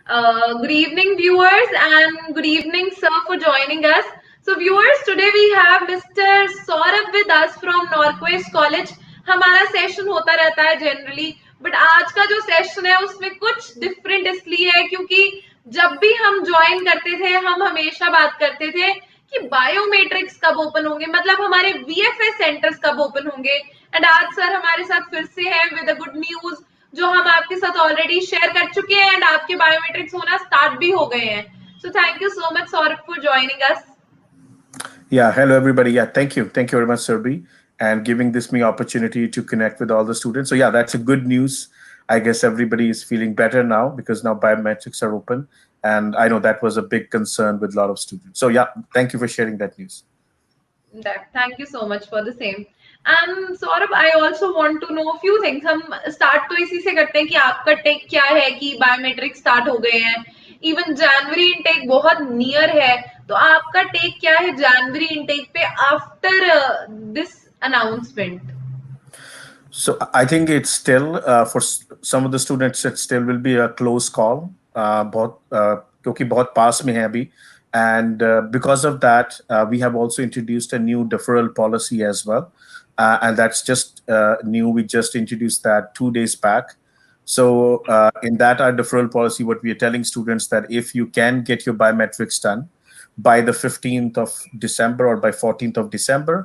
Good evening, viewers, and good evening, sir, for joining us. So, viewers, today we have Mr. Saurabh with us from Northwest College. हमारा session होता रहता है generally, but आज का जो session है उसमें कुछ डिफरेंट इसलिए है क्योंकि जब भी हम ज्वाइन करते थे हम हमेशा बात करते थे कि बायोमेट्रिक्स कब ओपन होंगे, मतलब हमारे वीएफएस सेंटर्स कब ओपन होंगे। एंड आज सर हमारे साथ फिर से हैं विद अ गुड न्यूज जो हम आपके साथ ऑलरेडी शेयर कर चुके हैं एंड आपके बायोमेट्रिक्स होना स्टार्ट भी हो गए हैं। So thank you so much Saurabh for joining us. Yeah, hello everybody. Yeah, thank you. Thank you very much, Surbi, and giving this me opportunity to connect with all the students. So yeah, that's a good news. I guess everybody is feeling better now because now biometrics are open. And I know that was a big concern with a lot of students. So yeah, thank you for sharing that news. Thank you so much for the same. And Saurabh, I also want to know few things. हम start तो इसी से करते हैं कि आपका take क्या है कि बायोमेट्रिक स्टार्ट हो गए हैं, इवन जनवरी इनटेक बहुत नियर है, तो आपका टेक क्या है जनवरी इनटेक पे after this announcement? So I think it's still for some of the students, it still will be a close call. क्योंकि बहुत पास में है अभी, and because of that, we have also introduced a new deferral policy as well, and that's just new. We just introduced that 2 days back. So in that our deferral policy, what we are telling students that if you can get your biometrics done by the 15th of December or by 14th of December,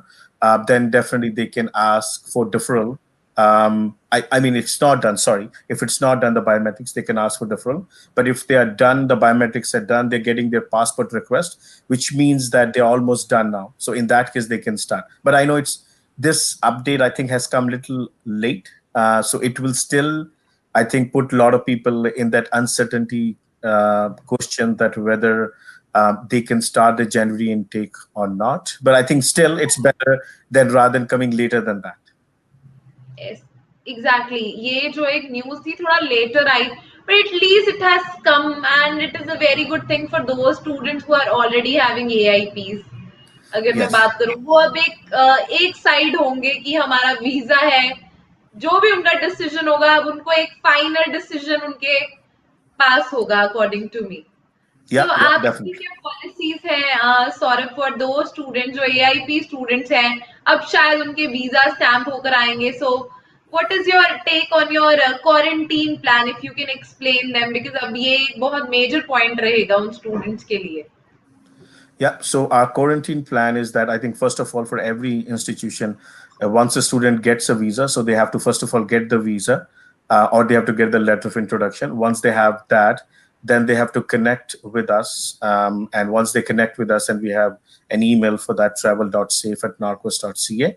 then definitely they can ask for deferral. I mean, it's not done, sorry. If it's not done, the biometrics, they can ask for deferral. But if they are done, the biometrics are done, they're getting their passport request, which means that they're almost done now. So in that case, they can start. But I know this update, I think, has come a little late. So it will still, I think, put a lot of people in that uncertainty question that whether they can start the January intake or not. But I think still it's better than rather than coming later than that. Exactly ये जो एक news थी थोड़ा later आई, but at least it has come and it is a very good thing for those students who are already having AIPs. अगर मैं बात करूं, वो अब एक साइड होंगे कि हमारा वीजा है, जो भी उनका डिसीजन होगा अब उनको एक फाइनल डिसीजन उनके पास होगा अकॉर्डिंग टू मी। तो आपकी क्या पॉलिसीज है सौरभ फॉर दो स्टूडेंट जो एआईपी स्टूडेंट्स हैं, अब शायद उनके वीजा स्टैम्प होकर आएंगे, सो what is your take on your quarantine plan if you can explain them, because अब ये एक बहुत major point रहेगा उन students के लिए। Yeah, so our quarantine plan is that I think first of all for every institution, once a student gets a visa, so they have to first of all get the visa or they have to get the letter of introduction. Once they have that, then they have to connect with us. And once they connect with us, and we have an email for that, travel.safe@narcos.ca.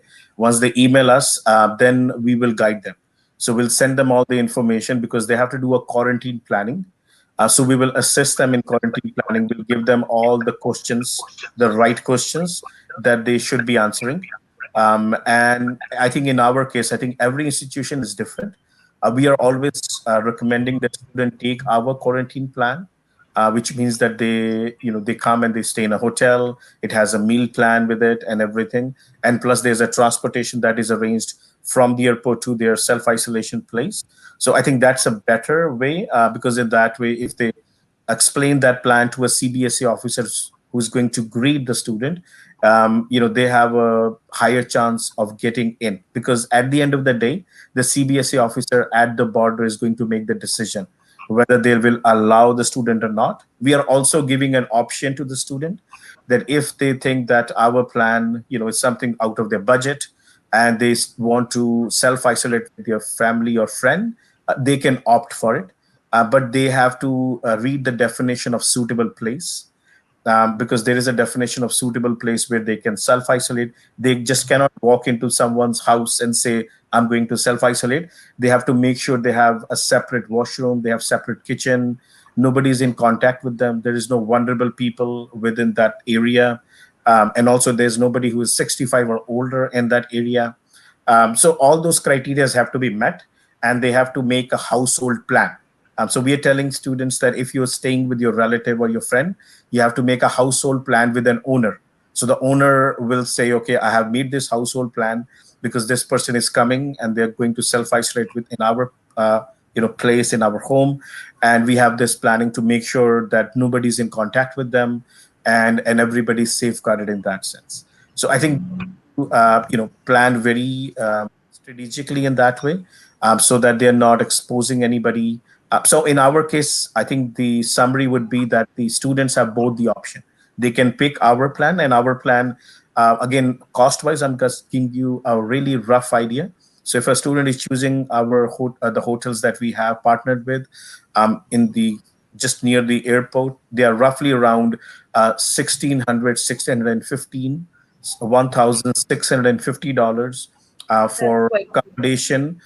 Once they email us, then we will guide them. So we'll send them all the information because they have to do a quarantine planning. So we will assist them in quarantine planning. We'll give them all the questions, the right questions that they should be answering. And I think in our case, I think every institution is different. We are always recommending that students take our quarantine plan, which means that they come and they stay in a hotel. It has a meal plan with it and everything. And plus there's a transportation that is arranged from the airport to their self-isolation place. So I think that's a better way because in that way, if they explain that plan to a CBSE officer who's going to greet the student, they have a higher chance of getting in, because at the end of the day, the CBSE officer at the border is going to make the decision whether they will allow the student or not. We are also giving an option to the student that if they think that our plan, is something out of their budget and they want to self-isolate with their family or friend, they can opt for it. But they have to read the definition of suitable place. Because there is a definition of suitable place where they can self-isolate. They just cannot walk into someone's house and say, I'm going to self-isolate. They have to make sure they have a separate washroom, they have separate kitchen, nobody's in contact with them, there is no vulnerable people within that area. And also there's nobody who is 65 or older in that area. So all those criteria have to be met, and they have to make a household plan. So we are telling students that if you're staying with your relative or your friend, you have to make a household plan with an owner. So the owner will say, okay, I have made this household plan because this person is coming and they're going to self-isolate within our place in our home, and we have this planning to make sure that nobody's in contact with them, and everybody's safeguarded in that sense. So I think plan very strategically in that way, so that they're not exposing anybody. So in our case, I think the summary would be that the students have both the option. They can pick our plan, and our plan, again, cost wise, I'm just giving you a really rough idea. So if a student is choosing the hotels that we have partnered with, in the just near the airport, they are roughly around 1600 $1,650 That's for quite good. accommodation,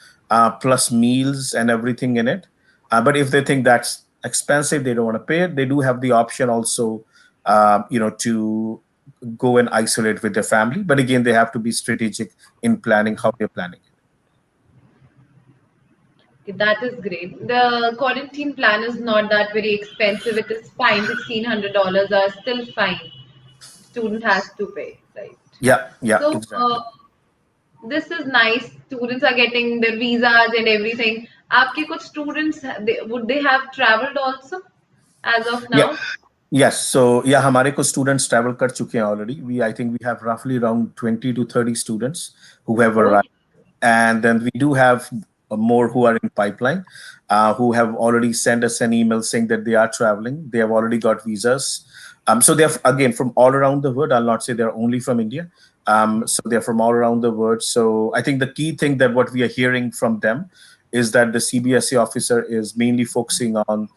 plus meals and everything in it. But if they think that's expensive, they don't want to pay it, they do have the option also, to go and isolate with their family. But again, they have to be strategic in planning how they're planning it. Okay, that is great. The quarantine plan is not that very expensive. It is fine. $1,600 are still fine. Student has to pay, right? Yeah, yeah, So exactly. this is nice. Students are getting their visas and everything. आपके कुछ students would they have traveled also as of Yeah. now? Yes. So yeah, हमारे कुछ students travel कर चुके हैं already. I think we have roughly around 20 to 30 students who have Oh, arrived, and then we do have more who are in pipeline, who have already sent us an email saying that they are traveling. They have already got visas. So they're again from all around the world. I'll not say they're only from India. So they're from all around the world. So I think the key thing that what we are hearing from them is that the CBSE officer is mainly focusing on,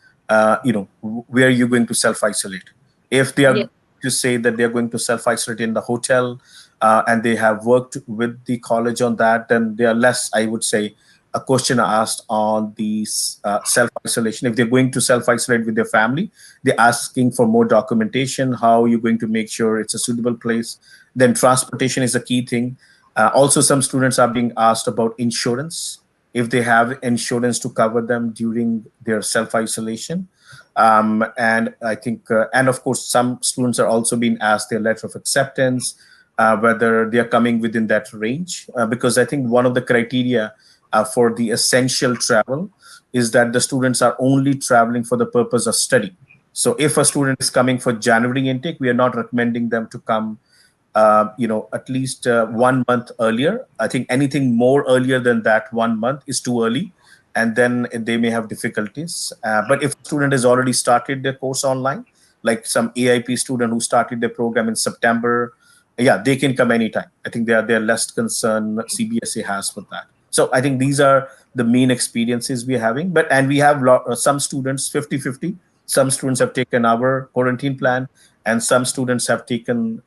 where you're going to self isolate. If they yes. are to say that they're going to self isolate in the hotel, and they have worked with the college on that, then they are less, I would say, a question asked on the self isolation. If they're going to self isolate with their family, they're asking for more documentation, how you're going to make sure it's a suitable place. Then transportation is a key thing. Also, some students are being asked about insurance, if they have insurance to cover them during their self isolation. And I think, and of course, some students are also being asked their letter of acceptance, whether they are coming within that range. Because I think one of the criteria for the essential travel is that the students are only traveling for the purpose of study. So if a student is coming for January intake, we are not recommending them to come, at least 1 month earlier. I think anything more earlier than that 1 month is too early, and then they may have difficulties. But if a student has already started their course online, like some AIP student who started their program in September, yeah, they can come anytime. I think they're less concern CBSE has with that. So I think these are the main experiences we're having. But and we have some students 50-50. Some students have taken our quarantine plan, and some students have taken,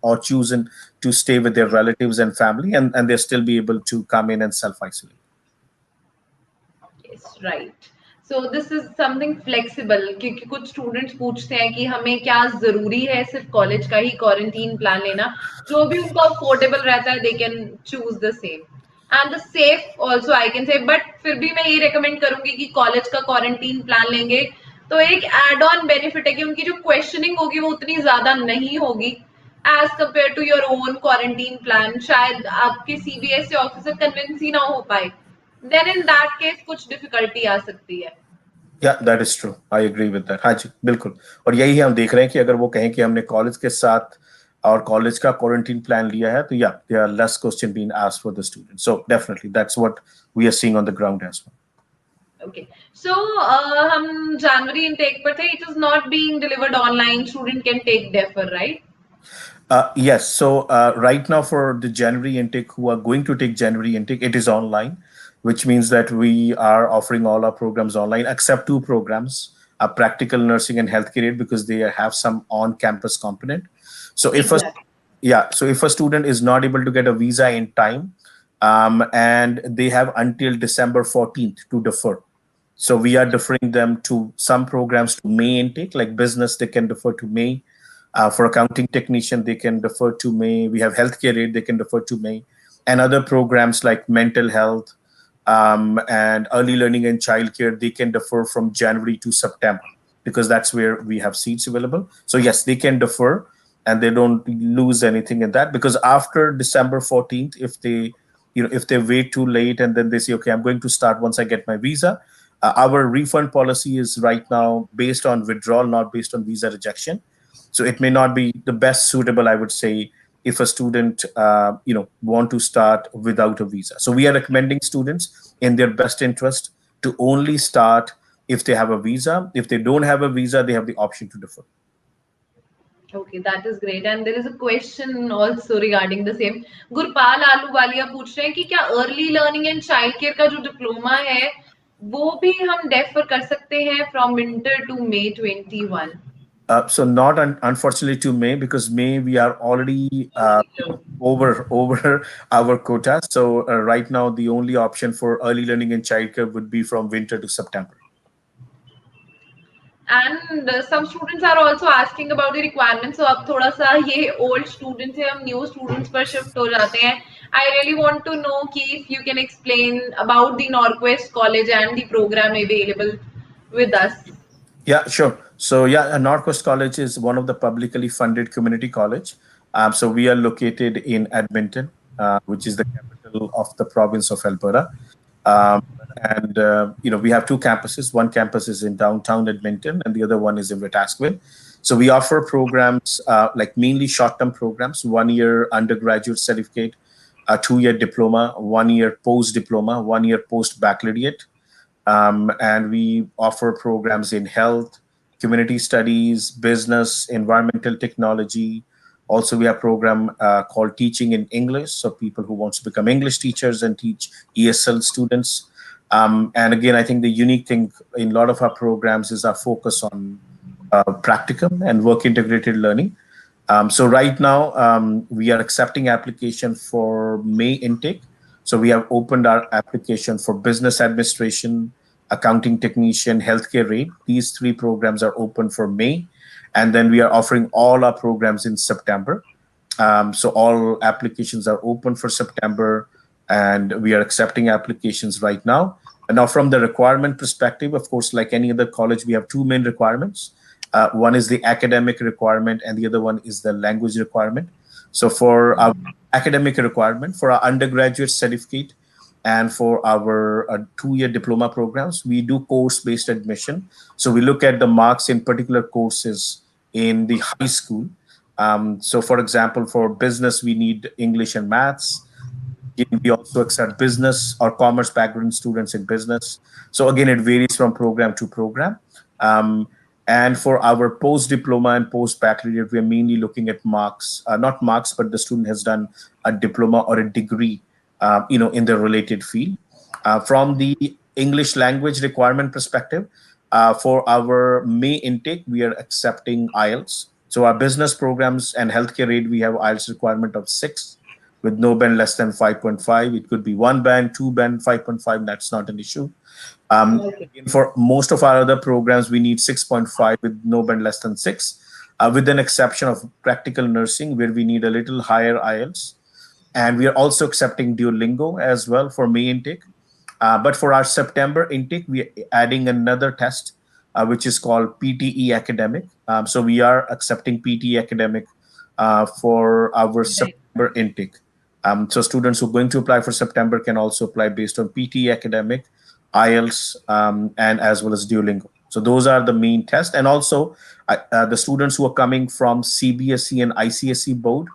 or chosen to stay with their relatives and family, and they'll still be able to come in and self isolate. Yes, right. So this is something flexible क्योंकि कुछ students पूछते हैं कि हमें क्या जरूरी है सिर्फ कॉलेज का ही क्वारंटीन प्लान लेना जो भी उनको अफोर्डेबल रहता है they can choose the same and the safe also I can say but फिर भी मैं ये रेकमेंड करूंगी कि कॉलेज का क्वारंटीन प्लान लेंगे तो एक एड ऑन बेनिफिट है कि उनकी जो क्वेश्चनिंग होगी वो उतनी ज्यादा नहीं होगी as compare to your own quarantine plan शायद आपके सीबीएसई ऑफिसर कन्विंस ही ना हो पाए then in that case कुछ डिफिकल्टी आ सकती है yeah that is true, I agree with that. हाँ जी, बिल्कुल। और यही हम देख रहे हैं कि अगर वो कहें कि हमने कॉलेज के साथ और कॉलेज का क्वारंटीन प्लान लिया है, तो yeah there are less question being asked for the student. So definitely that's what we are seeing on the ground as well. Okay. So, हम January intake पर थे. It is not being delivered online. Student can take defer, right? Yes. So right now for the January intake, who are going to take January intake, it is online, which means that we are offering all our programs online, except two programs, practical nursing and healthcare, because they have some on-campus component. So if a Exactly. yeah, so if a student is not able to get a visa in time, and they have until December 14th to defer. So we are deferring them to some programs to May intake, like business, they can defer to May. For accounting technician, they can defer to May. We have healthcare aid, they can defer to May. And other programs like mental health, and early learning and childcare, they can defer from January to September, because that's where we have seats available. So yes, they can defer and they don't lose anything in that, because after December 14th, if they if they wait too late and then they say, okay, I'm going to start once I get my visa. Our refund policy is right now based on withdrawal, not based on visa rejection. So it may not be the best suitable, I would say, if a student want to start without a visa. So we are recommending students in their best interest to only start if they have a visa. If they don't have a visa, they have the option to defer. Okay, that is great. And there is a question also regarding the same. Gurpal Ahluwalia पूछ रहे हैं कि क्या early learning and child care का जो diploma है वो भी हम डेफर कर सकते हैं from winter to May 21? So not unfortunately to May, because May we are already over our quota. So right now the only option for early learning and childcare would be from winter to September. And some students are also asking about the requirements. So अब थोड़ा सा ये old students है, हम new students पर shift हो जाते हैं. I really want to know कि if you can explain about the Northwest College and the program available with us. Yeah, sure. So yeah, Northwest College is one of the publicly funded community college. So we are located in Edmonton, which is the capital of the province of Alberta. And we have two campuses. One campus is in downtown Edmonton, and the other one is in Wetaskiwin. So we offer programs like mainly short-term programs: 1 year undergraduate certificate, a 2-year diploma, 1 year post-diploma, 1 year post-baccalaureate. And we offer programs in health, community studies, business, environmental technology. Also, we have a program called Teaching in English, so people who want to become English teachers and teach ESL students. And again, I think the unique thing in a lot of our programs is our focus on practicum and work integrated learning. So right now, we are accepting application for May intake. So we have opened our application for business administration, accounting technician, healthcare aide. These 3 programs are open for May. And then we are offering all our programs in September. So all applications are open for September, and we are accepting applications right now. And now from the requirement perspective, of course, like any other college, we have 2 main requirements. One is the academic requirement, and the other one is the language requirement. So for our academic requirement, for our undergraduate certificate, and for our 2-year diploma programs, we do course-based admission. So we look at the marks in particular courses in the high school. So for example, for business, we need English and maths. We also accept business or commerce background students in business. So again, it varies from program to program. And for our post-diploma and post-baccalaureate, we're mainly looking at marks, not marks, but the student has done a diploma or a degree, in the related field. From the English language requirement perspective, for our May intake, we are accepting IELTS. So our business programs and healthcare aid, we have IELTS requirement of 6 with no band less than 5.5. It could be 1 band, 2 band, 5.5. That's not an issue. For most of our other programs, we need 6.5 with no band less than 6, with an exception of practical nursing, where we need a little higher IELTS. And we are also accepting Duolingo as well for May intake. But for our September intake, we are adding another test, which is called PTE Academic. So we are accepting PTE Academic for our September intake. So students who are going to apply for September can also apply based on PTE Academic, IELTS, and as well as Duolingo. So those are the main tests. And also the students who are coming from CBSE and ICSE board,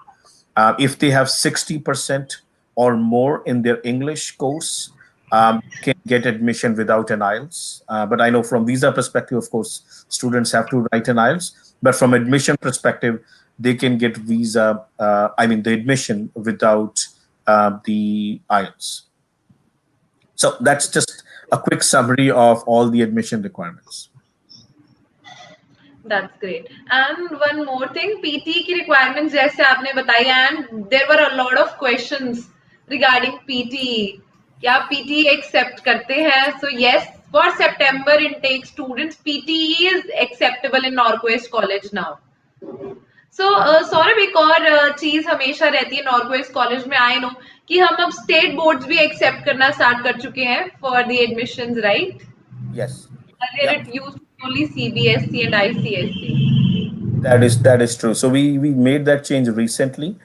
if they have 60% or more in their English course, can get admission without an IELTS. But I know from visa perspective, of course, students have to write an IELTS. But from admission perspective, they can get visa, the admission without the IELTS. So that's just a quick summary of all the admission requirements. That's great. And one more thing, PT की requirements जैसे आपने बताई, and there were a lot of questions regarding PT. क्या PT accept करते हैं? So yes, for September intake students, PT is acceptable in Northwest College now. So Saurabh, एक और चीज हमेशा रहती है नॉर्थवेस्ट कॉलेज में, आई नो कि हम अब स्टेट बोर्ड्स भी एक्सेप्ट करना स्टार्ट कर चुके हैं for the admissions, right? Yes. Earlier it used to be only CBSE and ICSE. That is true. So we made that change recently.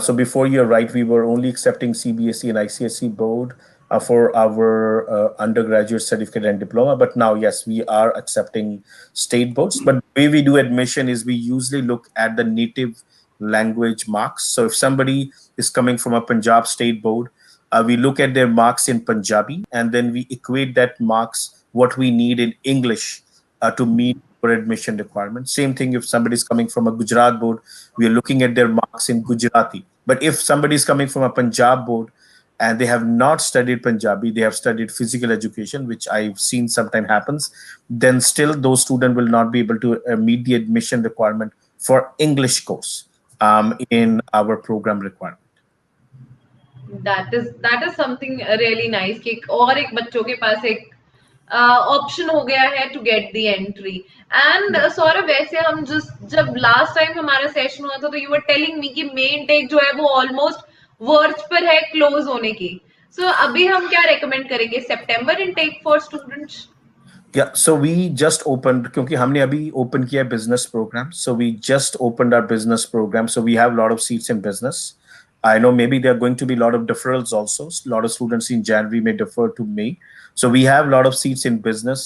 So before, you're right, we were only accepting CBSE and ICSE board for our undergraduate certificate and diploma. But now, yes, we are accepting state boards. But the way we do admission is we usually look at the native language marks. So if somebody is coming from a Punjab state board, we look at their marks in Punjabi, and then we equate that marks what we need in English to meet our admission requirement. Same thing if somebody is coming from a Gujarat board, we are looking at their marks in Gujarati. But if somebody is coming from a Punjab board and they have not studied Punjabi, they have studied physical education, which I've seen sometimes happens, then still those students will not be able to meet the admission requirement for English course in our program requirement. That is something really nice कि और एक बच्चों के पास एक option हो गया है to get the entry and Yeah. Saurabh वैसे हम जब लास्ट टाइम हमारा सेशन हुआ था तो यू वर टेलिंग मी कि मेन टेक जो है वो ऑलमोस्ट वर्ज पर है क्लोज होने की सो अभी हम क्या रेकमेंड करेंगे सितंबर intake for students Yeah, so we just opened क्योंकि हमने अभी open किया business program. So we just opened our business program. So we have a lot of seats in business. I know maybe there are going to be a lot of deferrals also. A lot of students in January may defer to May. So we have a lot of seats in business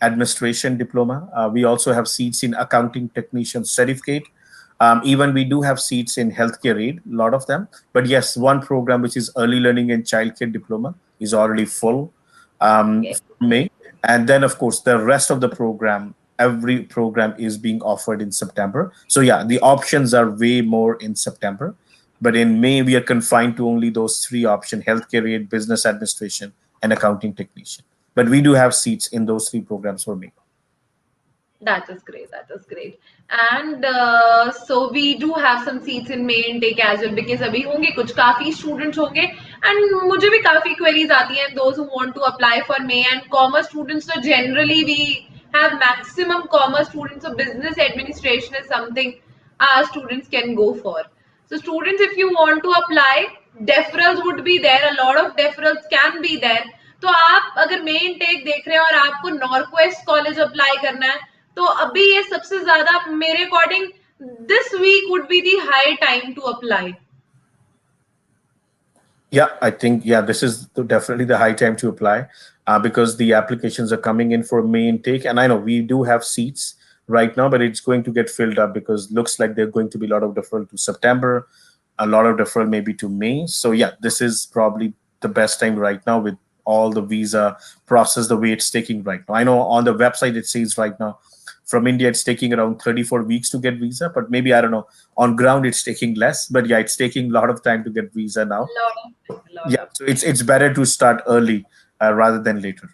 administration diploma. We also have seats in accounting technician certificate. Even we do have seats in healthcare aid, a lot of them. But yes, one program which is early learning and childcare diploma is already full for May. And then, of course, the rest of the program, every program is being offered in September. So yeah, the options are way more in September. But in May, we are confined to only those three options: healthcare aid, business administration, and accounting technician. But we do have seats in those three programs for May. That is great. That is great. And so we do have some seats in May intake as well because अभी होंगे कुछ काफी students होंगे and मुझे भी काफी queries आती हैं those who want to apply for May and commerce students so generally we have maximum commerce students so business administration is something our students can go for. So students if you want to apply deferrals would be there a lot of deferrals can be there तो आप अगर main take देख रहे हैं और आपको Northwest college apply करना है तो अभी ये सबसे ज्यादा मेरे according this week would be the high time to apply Yeah, I think, yeah, this is definitely the high time to apply because the applications are coming in for May intake. And I know we do have seats right now, but it's going to get filled up because looks like there's going to be a lot of deferral to September, a lot of deferral maybe to May. So yeah, this is probably the best time right now with all the visa process, the way it's taking right now. I know on the website it says right now from India it's taking around 34 weeks to get visa, but maybe I don't know on ground it's taking less. But yeah, it's taking a lot of time to get visa now. lot Yeah, of so it's better to start early rather than later.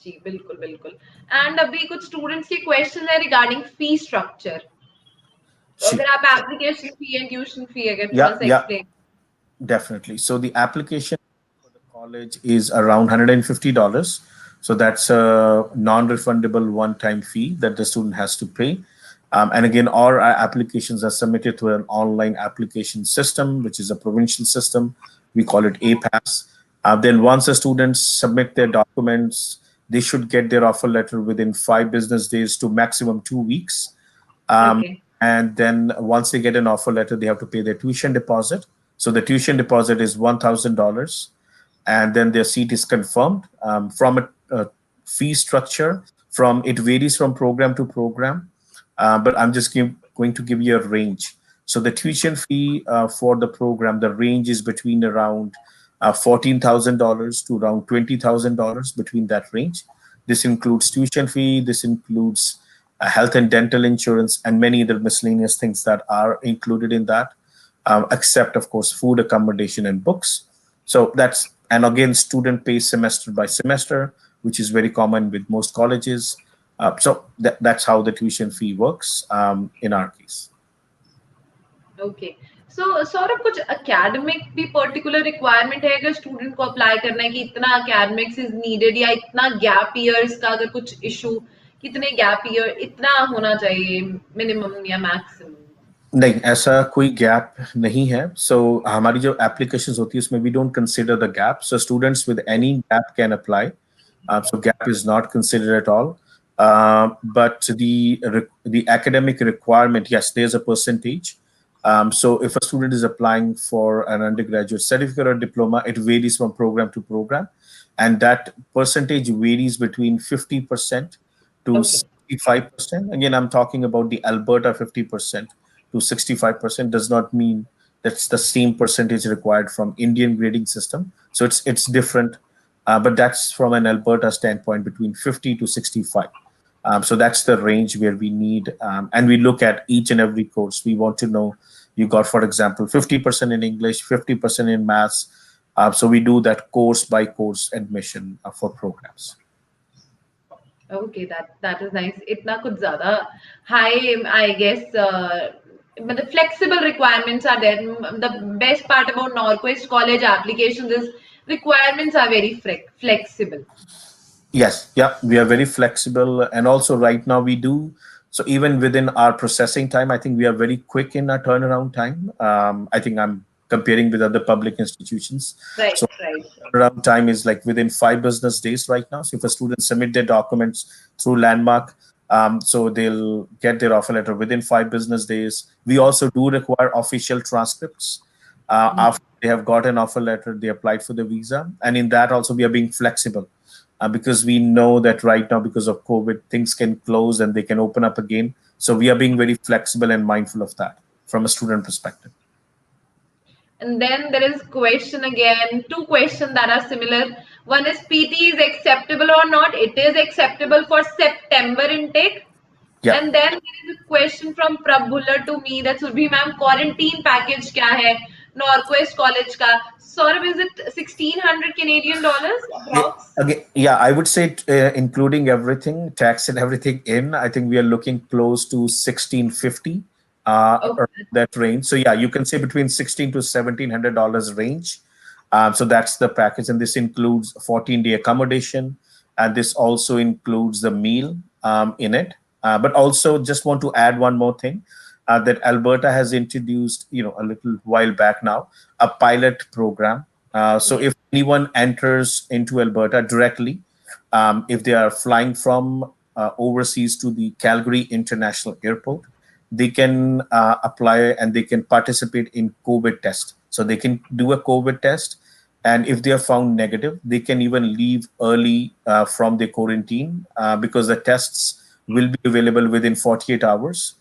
जी बिल्कुल बिल्कुल and अभी कुछ students के question है regarding fee structure तो See, अगर आप application fee and tuition fee अगर थोड़ा yeah, सा yeah, explain definitely. So the application for the college is around $150. So that's a non-refundable one-time fee that the student has to pay. And again, all our applications are submitted to an online application system, which is a provincial system. We call it APAS. Then once the students submit their documents, they should get their offer letter within 5 business days to maximum 2 weeks. Um, okay and then once they get an offer letter, they have to pay their tuition deposit. So the tuition deposit is $1,000, and then their seat is confirmed from a fee structure. From it varies from program to program, but I'm just going to give you a range. So the tuition fee for the program, the range is between around $14,000 to around $20,000 between that range. This includes tuition fee. This includes health and dental insurance and many other miscellaneous things that are included in that, except of course food, accommodation, and books. So that's and again student pays semester by semester, which is very common with most colleges. So that's how the tuition fee works in our case. Okay so Saurabh कुछ academic भी particular requirement है अगर student को apply करना है कि इतना academics is needed या इतना गैप ईयर्स का अगर कुछ इशू कितने गैप ईयर इतना होना चाहिए मिनिमम या मैक्सिमम नहीं, ऐसा कोई गैप नहीं है. सो हमारी जो एप्लीकेशन होती है उसमें we don't consider the gap. So students with any gap can apply. So gap is not considered at all. But the academic requirement, yes, there's a percentage. So if a student is applying for an undergraduate certificate or diploma, it varies from program to program. And that percentage varies between 50% to Okay. 65%. Again, I'm talking about the Alberta 50% to 65% does not mean that's the same percentage required from Indian grading system. So it's different, but that's from an Alberta standpoint between 50 to 65. So that's the range where we need, and we look at each and every course. We want to know you got, for example, 50% in English, 50% in maths. So we do that course by course admission for programs. Okay, that is nice. इतना कुछ ज़्यादा high, I guess. But the flexible requirements are there. The best part about Norquest College applications is requirements are very flexible. Yes, yeah, we are very flexible, and also right now we do so even within our processing time. I think we are very quick in our turnaround time. I think I'm comparing with other public institutions. Right, So right. turnaround time is like within 5 business days right now. So if a student submit their documents through Landmark, so they'll get their offer letter within 5 business days. We also do require official transcripts after they have got an offer letter, they applied for the visa, and in that also we are being flexible because we know that right now because of COVID, things can close and they can open up again. So we are being very flexible and mindful of that from a student perspective. And then there is question again, two questions that are similar. One is PT is acceptable or not. It is acceptable for September intake. Yeah. And then there is a question from Prabhulla to me that Surbhi ma'am, quarantine package kya hai? Norquest College ka. Saurabh, is it 1600 Canadian dollars approx? Again, yeah, I would say including everything, tax and everything in, I think we are looking close to 1650 around Okay. that range. So yeah, you can say between 16 to $1,700 range. So that's the package, and this includes 14-day accommodation, and this also includes the meal in it. But also, just want to add one more thing that Alberta has introduced, a little while back now, a pilot program. So Yes. if anyone enters into Alberta directly, if they are flying from overseas to the Calgary International Airport, they can apply and they can participate in COVID test. So they can do a COVID test, and if they are found negative, they can even leave early from the quarantine because the tests will be available within 48 hours.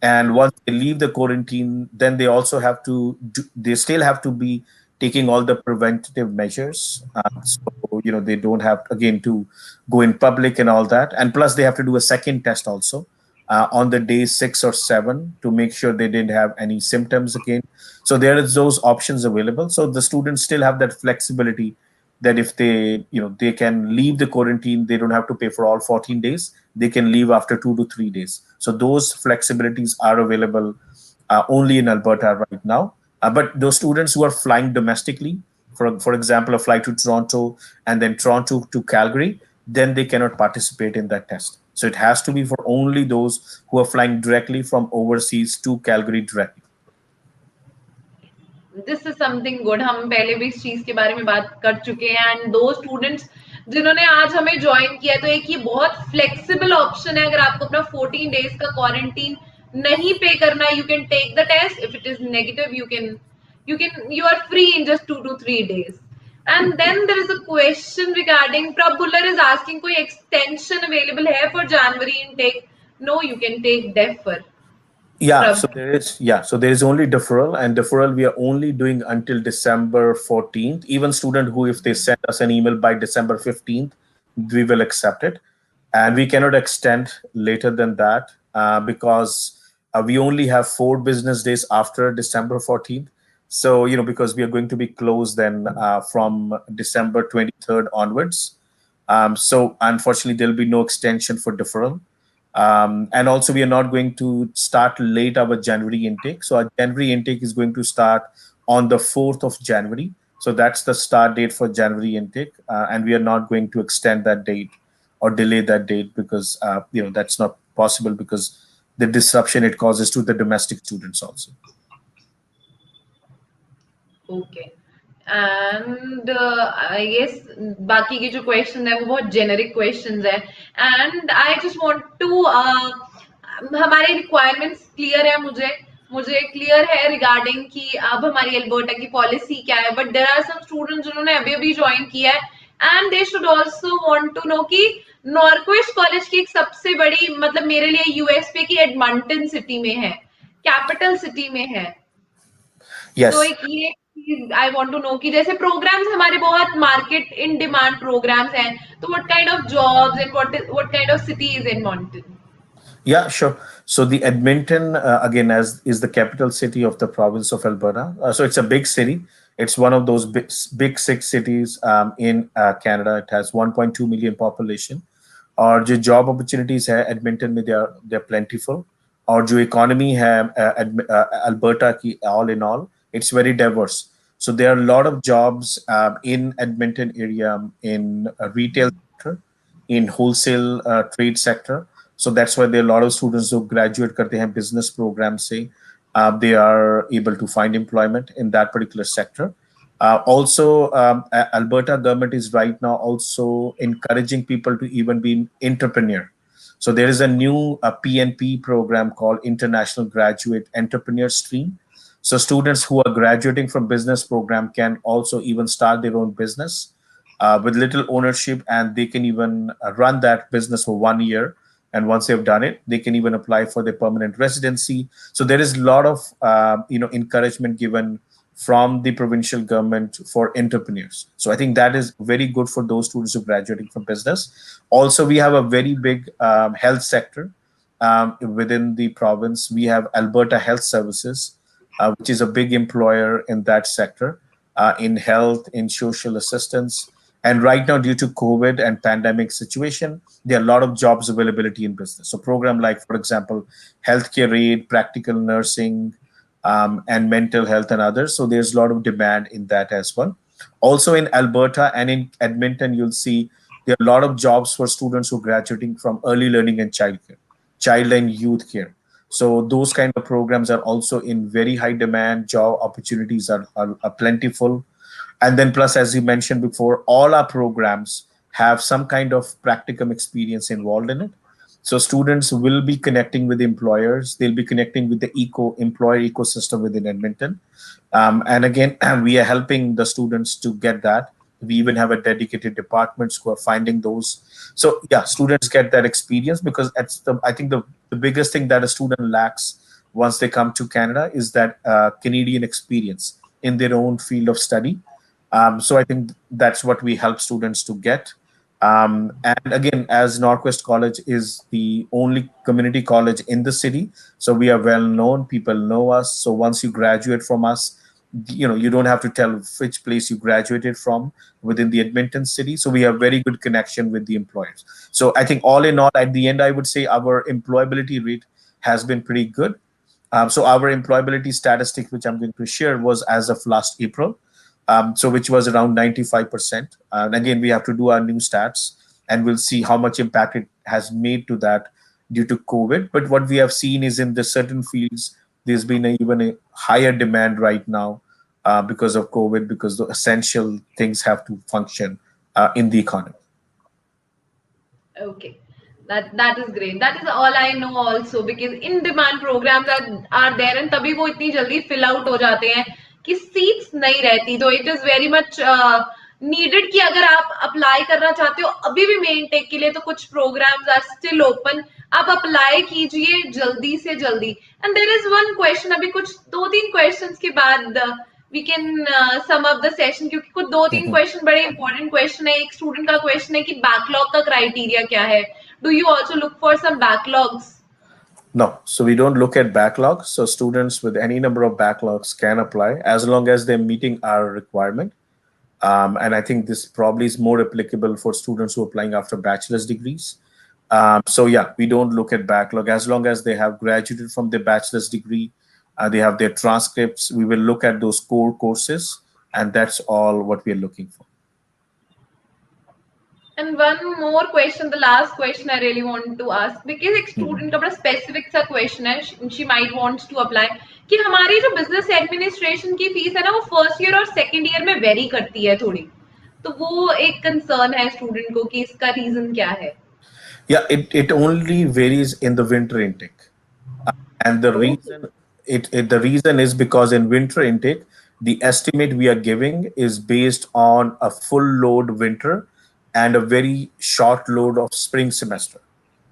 And once they leave the quarantine, then they also have to they still have to be taking all the preventative measures. So they don't have again to go in public and all that, and plus they have to do a second test also on the day 6 or 7 to make sure they didn't have any symptoms again. So there is those options available. So the students still have that flexibility that if they can leave the quarantine, they don't have to pay for all 14 days. They can leave after 2 to 3 days. So those flexibilities are available only in Alberta right now. But those students who are flying domestically, for example, a flight to Toronto and then Toronto to Calgary, then they cannot participate in that test. So it has to be for only those who are flying directly from overseas to Calgary directly. This is something good. हम पहले भी इस चीज के बारे में बात कर चुके हैं एंड दो स्टूडेंट्स जिन्होंने आज हमें ज्वाइन किया, तो एक ये बहुत फ्लेक्सिबल ऑप्शन है. अगर आपको अपना 14 डेज का क्वारंटीन नहीं पे करना, you can take the test. If it is negative, you are free in just 2 to 3 days. And then there is a question regarding Prabhuller is asking कोई extension available है for January intake? No, you can take defer. Yeah, Prab. so there is only deferral, and deferral we are only doing until December 14th. Even student who, if they send us an email by December 15th, we will accept it, and we cannot extend later than that because we only have 4 business days after December 14th. So because we are going to be closed then from December 23rd onwards. So unfortunately, there'll be no extension for deferral. And also, we are not going to start late our January intake. So our January intake is going to start on the 4th of January. So that's the start date for January intake. And we are not going to extend that date or delay that date because, that's not possible because the disruption it causes to the domestic students also. Okay. And I guess बाकी के जो question है वो बहुत generic questions है. And I just want to हमारे requirements clear है मुझे. मुझे क्लियर है रिगार्डिंग कि अब हमारी अल्बर्टा की पॉलिसी क्या है, but there are some students जिन्होंने अभी अभी ज्वाइन किया है and they should also want to know कि नॉर्थवेस्ट कॉलेज की एक सबसे बड़ी मतलब मेरे लिए यूएसपी की एडमंटन सिटी में है, कैपिटल सिटी में है। तो Yes. एक ये चीज आई वांट टू नो कि जैसे प्रोग्राम्स हमारे बहुत मार्केट इन डिमांड प्रोग्राम्स हैं, तो what kind of jobs and what kind of city is Edmonton? Yeah, sure. So the Edmonton, again, as is the capital city of the province of Alberta. So it's a big city. It's one of those big six cities in Canada. It has 1.2 million population. और जो job opportunities है Edmonton में they're plentiful. और जो economy है Alberta की all in all, it's very diverse. So there are a lot of jobs in Edmonton area in retail sector, in wholesale trade sector. So that's why there are a lot of students who graduate करते हैं business program से they are able to find employment in that particular sector. Also, Alberta government is right now also encouraging people to even be an entrepreneur. So there is a new PNP program called International Graduate Entrepreneur Stream. So students who are graduating from business program can also even start their own business with little ownership, and they can even run that business for 1 year. And once they've done it, they can even apply for their permanent residency. So there is a lot of encouragement given from the provincial government for entrepreneurs. So I think that is very good for those students who are graduating from business. Also, we have a very big health sector within the province. We have Alberta Health Services, which is a big employer in that sector, in health, in social assistance. And right now, due to COVID and pandemic situation, there are a lot of jobs availability in business. So program like, for example, healthcare aid, practical nursing, and mental health and others. So there's a lot of demand in that as well. Also in Alberta and in Edmonton, you'll see there are a lot of jobs for students who are graduating from early learning and childcare, child and youth care. So those kind of programs are also in very high demand. Job opportunities are plentiful. And then plus, as you mentioned before, all our programs have some kind of practicum experience involved in it. So students will be connecting with employers. They'll be connecting with the employer ecosystem within Edmonton. And again, we are helping the students to get that. We even have a dedicated departments who are finding those. So yeah, students get that experience because I think the biggest thing that a student lacks once they come to Canada is that Canadian experience in their own field of study. So I think that's what we help students to get. And again, as Northwest College is the only community college in the city, so we are well known. People know us. So once you graduate from us, you don't have to tell which place you graduated from within the Edmonton city. So we have very good connection with the employers. So I think all in all, at the end, I would say our employability rate has been pretty good. So our employability statistic, which I'm going to share, was as of last April. So which was around 95%. And again, we have to do our new stats and we'll see how much impact it has made to that due to COVID. But what we have seen is in the certain fields, there's been even a higher demand right now because of COVID, because the essential things have to function in the economy. Okay. That is great. That is all I know also because in demand programs are there and तभी वो इतनी जल्दी fill out हो जाते हैं कि seats नहीं रहती, तो it is very much needed कि अगर आप apply करना चाहते हो अभी भी main tech के लिए, तो कुछ programs are still open, आप apply कीजिए जल्दी से जल्दी. And there is one question, अभी कुछ 2-3 questions के बाद we can sum up the session क्योंकि कुछ 2-3 क्वेश्चन बड़े इंपॉर्टेंट क्वेश्चन है. एक स्टूडेंट का क्वेश्चन है कि बैकलॉग का क्राइटेरिया क्या है. Do you also look for some backlogs? No, so we don't look at backlogs. So students with any number of backlogs can apply as long as they're meeting our requirement. And I think this probably is more applicable for students who are applying after bachelor's degrees. So yeah, we don't look at backlog as long as they have graduated from their bachelor's degree. They have their transcripts. We will look at those core courses, and that's all what we are looking for. And one more question, the last question I really want to ask, because एक student का बड़ा specific सा question है, she might wants to apply, कि हमारी जो business administration की fees है ना, वो फर्स्ट ईयर और सेकंड ईयर में वेरी करती है थोड़ी, तो वो एक कंसर्न है स्टूडेंट को कि इसका रीजन क्या है. Yeah, it only varies in the winter intake. And the okay. reason The reason is because in winter intake, the estimate we are giving is based on a full load winter and a very short load of spring semester.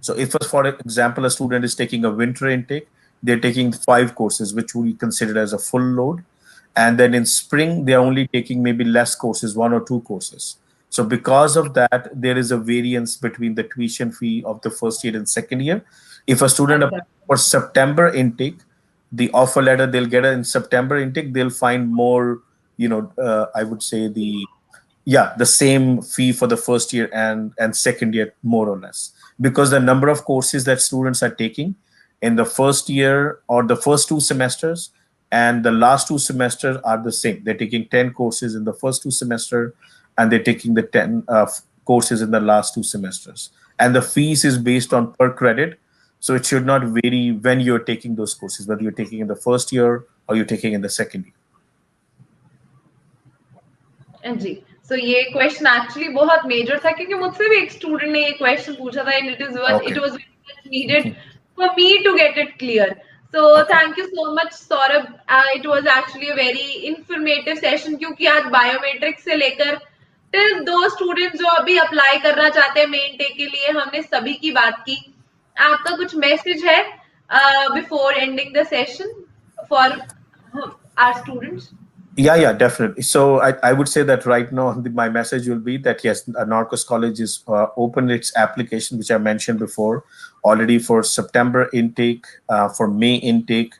So if, for example, a student is taking a winter intake, they're taking 5 courses, which we consider as a full load. And then in spring, they're only taking maybe less courses, 1 or 2 courses. So because of that, there is a variance between the tuition fee of the first year and second year. If a student applies Exactly. for September intake, the offer letter they'll get in September intake, they'll find more, I would say the same fee for the first year and second year, more or less, because the number of courses that students are taking in the first year or the first 2 semesters and the last 2 semesters are the same. They're taking 10 courses in the first 2 semester, and they're taking the 10 courses in the last 2 semesters, and the fees is based on per credit. So it should not vary when you're taking those courses, whether you're taking in the first year or you're taking in the second year. जी, सो ये question actually बहुत major था क्योंकि मुझसे भी एक student ने ये question पूछा था and it Okay. Was very much needed for me to get it clear. So Okay. Thank you so much Saurabh. It was actually a very informative session क्योंकि आज बायोमेट्रिक से लेकर टिल दो स्टूडेंट जो अभी अप्लाई करना चाहते हैं मेन टेक के लिए हमने सभी की बात की. आपका कुछ मैसेज है before ending the session for our students? Yeah, definitely. So I would say that right now my message will be that yes, Norcos College is opened its application, which I mentioned before, already for September intake, for May intake,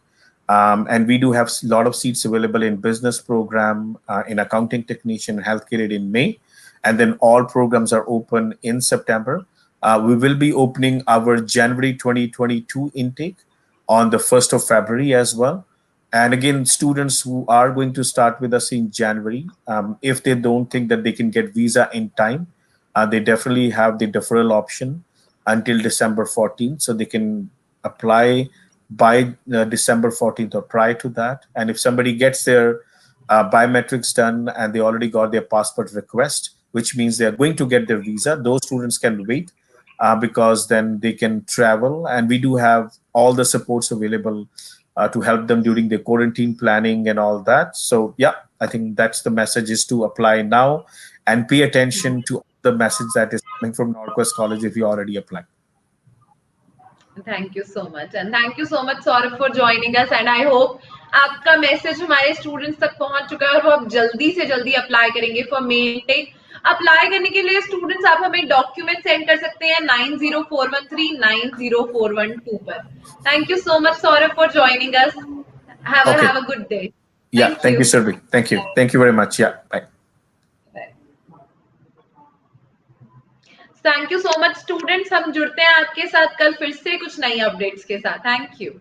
and we do have a lot of seats available in business program, in accounting technician, healthcare aid in May, and then all programs are open in September. We will be opening our January 2022 intake on the 1st of February as well. And again, students who are going to start with us in January, if they don't think that they can get visa in time, they definitely have the deferral option until December 14th. So they can apply by December 14th or prior to that. And if somebody gets their biometrics done and they already got their passport request, which means they're going to get their visa, those students can wait, because then they can travel. And we do have all the supports available to help them during the quarantine planning and all that. So yeah, I think that's the message, is to apply now and pay attention to the message that is coming from Northwest College if you already applied. Thank you so much and thank you so much Saurabh for joining us and I hope आपका message हमारे students तक पहुंच चुका है और वो आप जल्दी से जल्दी अप्लाई करेंगे फॉर मेन टेक. अप्लाई करने के लिए स्टूडेंट्स आप हमें डॉक्यूमेंट सेंड कर सकते हैं 9041390412 पर. Thank you so much Saurabh for joining us. Okay. Have a good day. Yeah. Thank Thank you. you, Surbi. Thank you. Thank you very much. Yeah. Bye. Thank you so much students. हम जुड़ते हैं आपके साथ कल फिर से कुछ नई अपडेट्स के साथ. Thank you.